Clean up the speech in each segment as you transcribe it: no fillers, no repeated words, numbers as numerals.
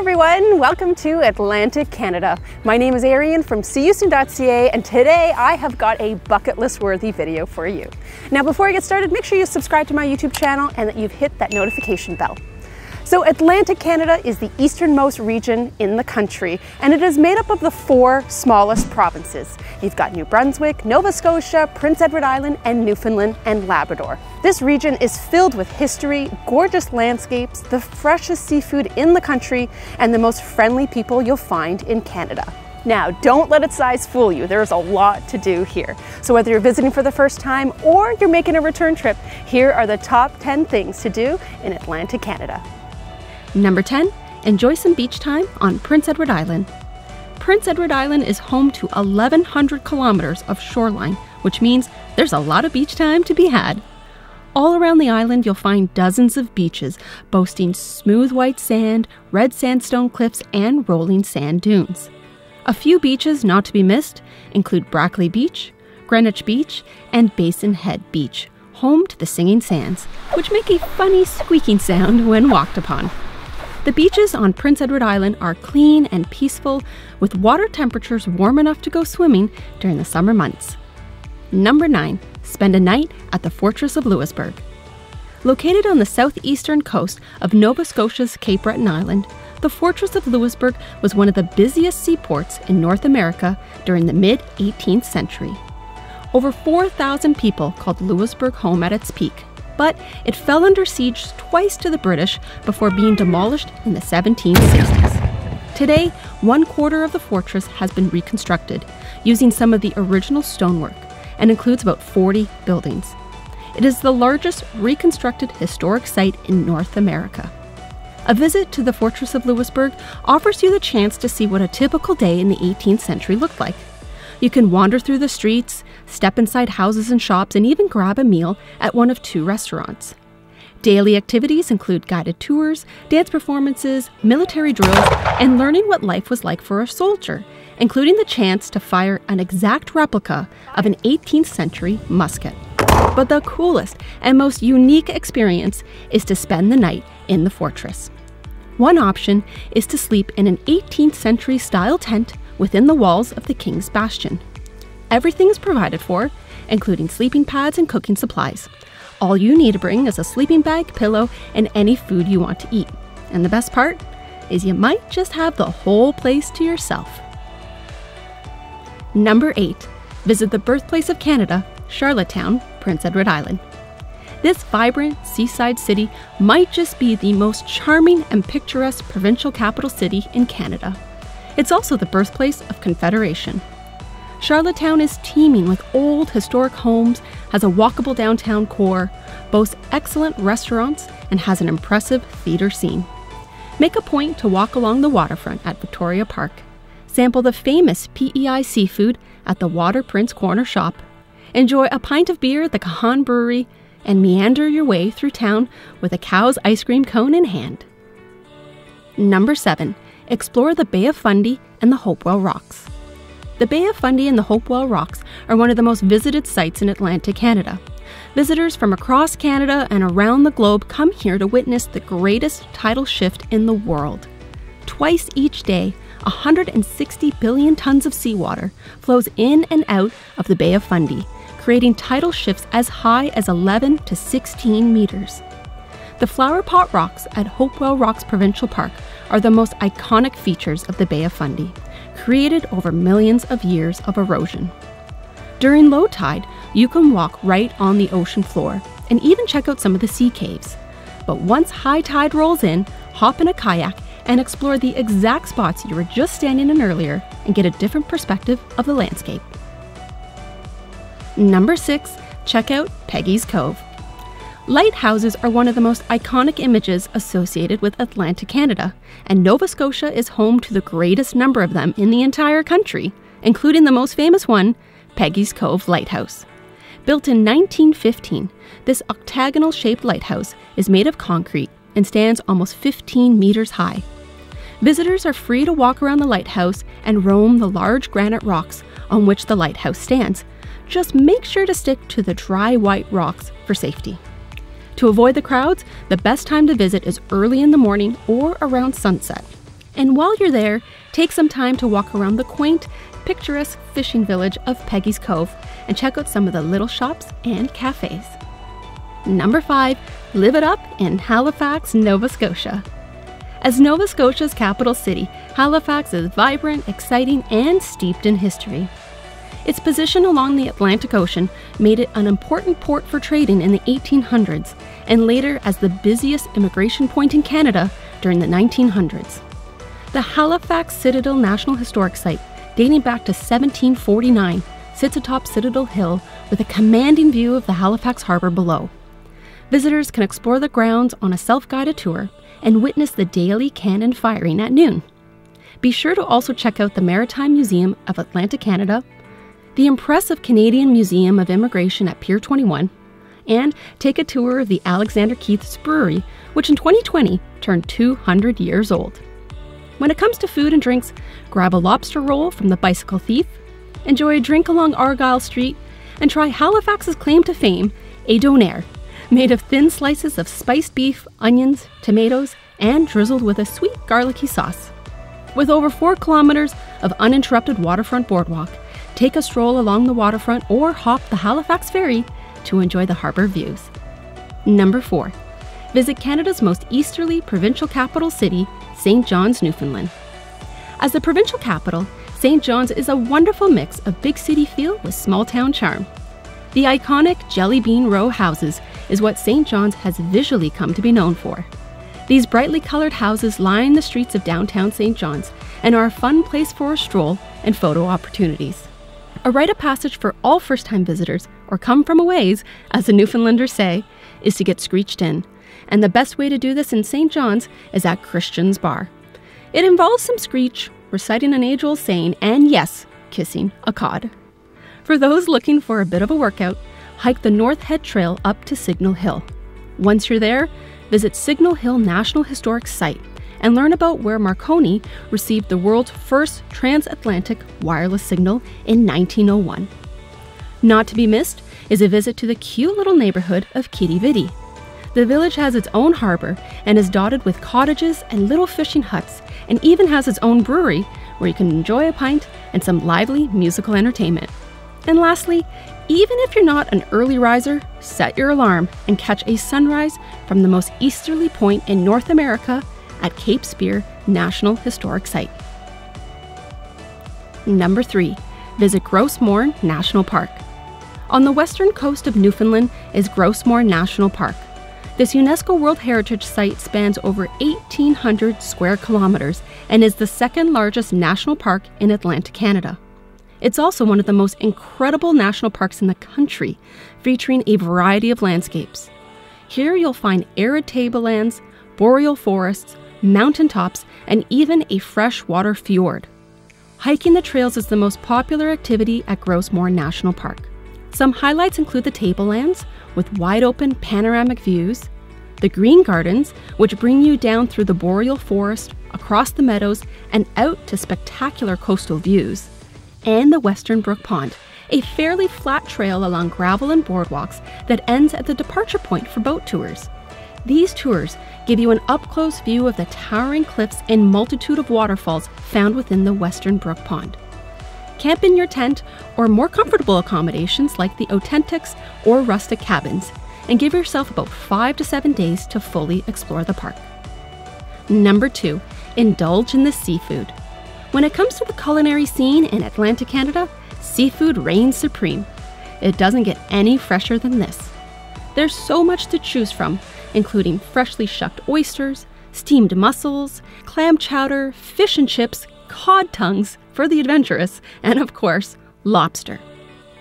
everyone, welcome to Atlantic Canada. My name is Arienne from seeyousoon.ca, and today I have got a bucket list worthy video for you. Now before I get started, make sure you subscribe to my YouTube channel and that you've hit that notification bell. So Atlantic Canada is the easternmost region in the country, and it is made up of the 4 smallest provinces. You've got New Brunswick, Nova Scotia, Prince Edward Island, and Newfoundland and Labrador. This region is filled with history, gorgeous landscapes, the freshest seafood in the country, and the most friendly people you'll find in Canada. Now, don't let its size fool you. There's a lot to do here. So whether you're visiting for the first time or you're making a return trip, here are the top 10 things to do in Atlantic Canada. Number 10, enjoy some beach time on Prince Edward Island. Prince Edward Island is home to 1,100 kilometers of shoreline, which means there's a lot of beach time to be had. All around the island, you'll find dozens of beaches boasting smooth white sand, red sandstone cliffs, and rolling sand dunes. A few beaches not to be missed include Brackley Beach, Greenwich Beach, and Basin Head Beach, home to the Singing Sands, which make a funny squeaking sound when walked upon. The beaches on Prince Edward Island are clean and peaceful, with water temperatures warm enough to go swimming during the summer months. Number 9, spend a night at the Fortress of Louisbourg. Located on the southeastern coast of Nova Scotia's Cape Breton Island, the Fortress of Louisbourg was one of the busiest seaports in North America during the mid-18th century. Over 4,000 people called Louisbourg home at its peak, but it fell under siege twice to the British before being demolished in the 1760s. Today, 1/4 of the fortress has been reconstructed using some of the original stonework and includes about 40 buildings. It is the largest reconstructed historic site in North America. A visit to the Fortress of Louisbourg offers you the chance to see what a typical day in the 18th century looked like. You can wander through the streets, step inside houses and shops, and even grab a meal at one of 2 restaurants. Daily activities include guided tours, dance performances, military drills, and learning what life was like for a soldier, including the chance to fire an exact replica of an 18th century musket. But the coolest and most unique experience is to spend the night in the fortress. One option is to sleep in an 18th century style tent within the walls of the King's Bastion. Everything is provided for, including sleeping pads and cooking supplies. All you need to bring is a sleeping bag, pillow, and any food you want to eat. And the best part is you might just have the whole place to yourself. Number 8, visit the birthplace of Canada, Charlottetown, Prince Edward Island. This vibrant seaside city might just be the most charming and picturesque provincial capital city in Canada. It's also the birthplace of Confederation. Charlottetown is teeming with old historic homes, has a walkable downtown core, boasts excellent restaurants, and has an impressive theater scene. Make a point to walk along the waterfront at Victoria Park. Sample the famous P.E.I. seafood at the Water Prince Corner Shop. Enjoy a pint of beer at the Cahan Brewery, and meander your way through town with a Cow's ice cream cone in hand. Number 7. Explore the Bay of Fundy and the Hopewell Rocks. The Bay of Fundy and the Hopewell Rocks are one of the most visited sites in Atlantic Canada. Visitors from across Canada and around the globe come here to witness the greatest tidal shift in the world. Twice each day, 160 billion tons of seawater flows in and out of the Bay of Fundy, creating tidal shifts as high as 11 to 16 meters. The Flower Pot Rocks at Hopewell Rocks Provincial Park are the most iconic features of the Bay of Fundy, created over millions of years of erosion. During low tide, you can walk right on the ocean floor and even check out some of the sea caves. But once high tide rolls in, hop in a kayak and explore the exact spots you were just standing in earlier and get a different perspective of the landscape. Number 6, check out Peggy's Cove. Lighthouses are one of the most iconic images associated with Atlantic Canada, and Nova Scotia is home to the greatest number of them in the entire country, including the most famous one, Peggy's Cove Lighthouse. Built in 1915, this octagonal-shaped lighthouse is made of concrete and stands almost 15 meters high. Visitors are free to walk around the lighthouse and roam the large granite rocks on which the lighthouse stands. Just make sure to stick to the dry white rocks for safety. To avoid the crowds, the best time to visit is early in the morning or around sunset. And while you're there, take some time to walk around the quaint, picturesque fishing village of Peggy's Cove and check out some of the little shops and cafes. Number 5, live it up in Halifax, Nova Scotia. As Nova Scotia's capital city, Halifax is vibrant, exciting, and steeped in history. Its position along the Atlantic Ocean made it an important port for trading in the 1800s and later as the busiest immigration point in Canada during the 1900s. The Halifax Citadel National Historic Site, dating back to 1749, sits atop Citadel Hill with a commanding view of the Halifax Harbour below. Visitors can explore the grounds on a self-guided tour and witness the daily cannon firing at noon. Be sure to also check out the Maritime Museum of Atlantic Canada, the impressive Canadian Museum of Immigration at Pier 21, and take a tour of the Alexander Keith's Brewery, which in 2020 turned 200 years old. When it comes to food and drinks, grab a lobster roll from the Bicycle Thief, enjoy a drink along Argyle Street, and try Halifax's claim to fame, a donair, made of thin slices of spiced beef, onions, tomatoes, and drizzled with a sweet garlicky sauce. With over 4 kilometers of uninterrupted waterfront boardwalk, take a stroll along the waterfront or hop the Halifax Ferry to enjoy the harbour views. Number 4, visit Canada's most easterly provincial capital city, St. John's, Newfoundland. As the provincial capital, St. John's is a wonderful mix of big city feel with small town charm. The iconic Jelly Bean Row houses is what St. John's has visually come to be known for. These brightly colored houses line the streets of downtown St. John's and are a fun place for a stroll and photo opportunities. A rite of passage for all first-time visitors, or come from a ways, as the Newfoundlanders say, is to get screeched in. And the best way to do this in St. John's is at Christian's Bar. It involves some screech, reciting an age-old saying, and yes, kissing a cod. For those looking for a bit of a workout, hike the North Head Trail up to Signal Hill. Once you're there, visit Signal Hill National Historic Site and learn about where Marconi received the world's first transatlantic wireless signal in 1901. Not to be missed is a visit to the cute little neighborhood of Kitty Vitty. The village has its own harbor and is dotted with cottages and little fishing huts, and even has its own brewery where you can enjoy a pint and some lively musical entertainment. And lastly, even if you're not an early riser, set your alarm and catch a sunrise from the most easterly point in North America at Cape Spear National Historic Site. Number 3, visit Gros National Park. On the western coast of Newfoundland is Gros National Park. This UNESCO World Heritage Site spans over 1,800 square kilometers and is the second largest national park in Atlantic Canada. It's also one of the most incredible national parks in the country, featuring a variety of landscapes. Here you'll find arid tablelands, boreal forests, mountaintops, and even a freshwater fjord. Hiking the trails is the most popular activity at Gros National Park. Some highlights include the tablelands, with wide-open panoramic views, the green gardens, which bring you down through the boreal forest, across the meadows, and out to spectacular coastal views, and the Western Brook Pond, a fairly flat trail along gravel and boardwalks that ends at the departure point for boat tours. These tours give you an up-close view of the towering cliffs and multitude of waterfalls found within the Western Brook Pond. Camp in your tent or more comfortable accommodations like the Authentics or rustic cabins, and give yourself about 5 to 7 days to fully explore the park. Number 2, indulge in the seafood. When it comes to the culinary scene in Atlantic Canada, seafood reigns supreme. It doesn't get any fresher than this. There's so much to choose from, including freshly shucked oysters, steamed mussels, clam chowder, fish and chips, cod tongues for the adventurous, and of course, lobster.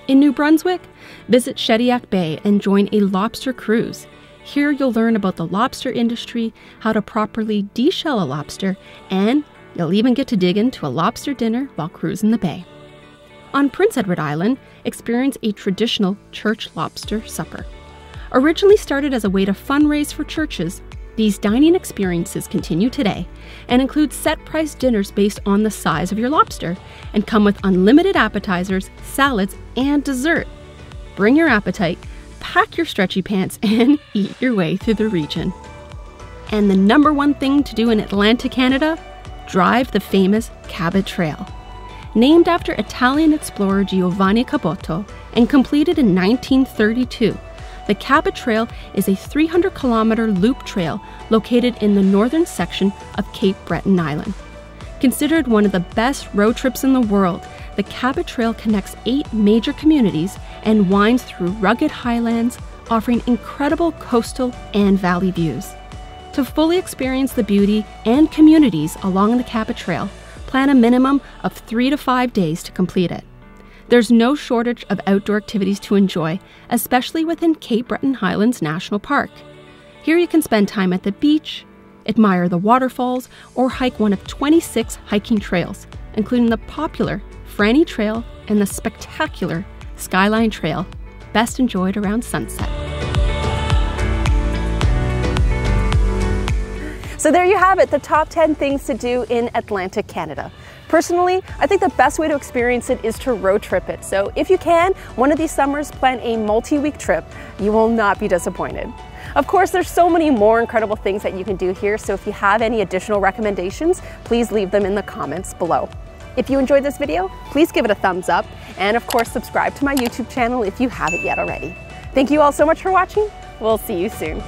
In New Brunswick, visit Shediac Bay and join a lobster cruise. Here you'll learn about the lobster industry, how to properly deshell a lobster, and you'll even get to dig into a lobster dinner while cruising the bay. On Prince Edward Island, experience a traditional church lobster supper. Originally started as a way to fundraise for churches, these dining experiences continue today and include set-price dinners based on the size of your lobster and come with unlimited appetizers, salads, and dessert. Bring your appetite, pack your stretchy pants, and eat your way through the region. And the number one thing to do in Atlantic Canada? drive the famous Cabot Trail. Named after Italian explorer Giovanni Caboto and completed in 1932, the Cabot Trail is a 300-kilometer loop trail located in the northern section of Cape Breton Island. Considered one of the best road trips in the world, the Cabot Trail connects 8 major communities and winds through rugged highlands, offering incredible coastal and valley views. To fully experience the beauty and communities along the Cabot Trail, plan a minimum of 3 to 5 days to complete it. There's no shortage of outdoor activities to enjoy, especially within Cape Breton Highlands National Park. Here you can spend time at the beach, admire the waterfalls, or hike one of 26 hiking trails, including the popular Franny Trail and the spectacular Skyline Trail, best enjoyed around sunset. So there you have it, the top 10 things to do in Atlantic Canada. Personally, I think the best way to experience it is to road trip it. So if you can, one of these summers plan a multi-week trip. You will not be disappointed. Of course, there's so many more incredible things that you can do here, so if you have any additional recommendations, please leave them in the comments below. If you enjoyed this video, please give it a thumbs up, and of course, subscribe to my YouTube channel if you haven't yet already. Thank you all so much for watching. We'll see you soon.